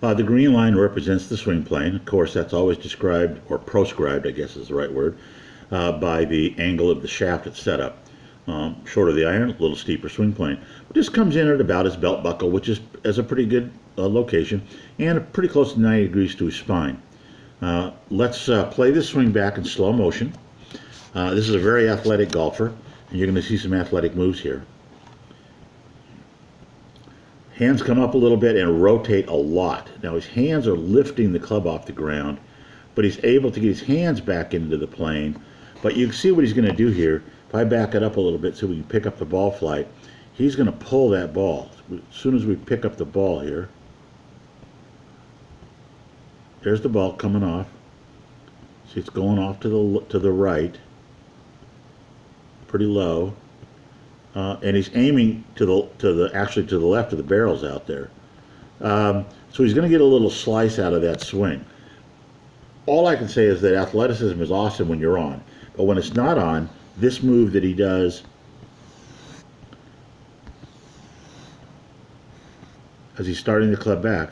The green line represents the swing plane. Of course, that's always described, or proscribed, I guess is the right word, by the angle of the shaft it's set up. Shorter the iron, a little steeper swing plane. This comes in at about his belt buckle, which is a pretty good location, and pretty close to 90 degrees to his spine. Let's play this swing back in slow motion. This is a very athletic golfer, and you're going to see some athletic moves here. Hands come up a little bit and rotate a lot. Now his hands are lifting the club off the ground, but he's able to get his hands back into the plane. But you can see what he's going to do here. If I back it up a little bit so we can pick up the ball flight, he's going to pull that ball. As soon as we pick up the ball here, there's the ball coming off. See, it's going off to the right, pretty low. And he's aiming actually to the left of the barrels out there. So he's going to get a little slice out of that swing. All I can say is that athleticism is awesome when you're on, but when it's not on, this move that he does as he's starting the club back,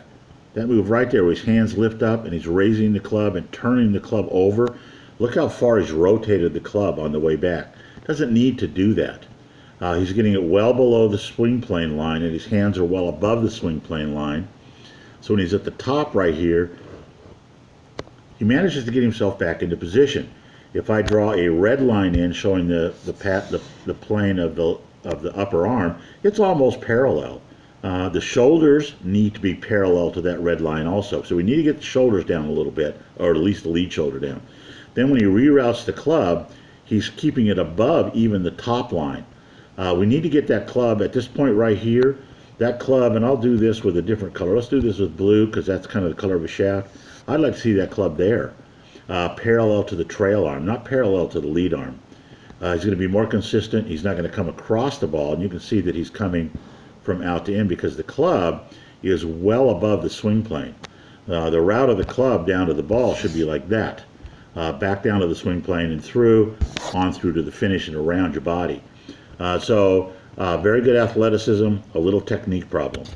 that move right there where his hands lift up and he's raising the club and turning the club over, look how far he's rotated the club on the way back. Doesn't need to do that. He's getting it well below the swing plane line, and his hands are well above the swing plane line. So when he's at the top right here, he manages to get himself back into position. If I draw a red line in showing the plane of the upper arm, it's almost parallel. The shoulders need to be parallel to that red line also. So we need to get the shoulders down a little bit, or at least the lead shoulder down. Then when he reroutes the club, he's keeping it above even the top line. We need to get that club at this point right here, that club, and I'll do this with a different color. Let's do this with blue because that's kind of the color of a shaft. I'd like to see that club there, parallel to the trail arm, not parallel to the lead arm. He's going to be more consistent. He's not going to come across the ball, and you can see that he's coming from out to in because the club is well above the swing plane. The route of the club down to the ball should be like that, back down to the swing plane and through, on through to the finish and around your body. So very good athleticism, a little technique problem.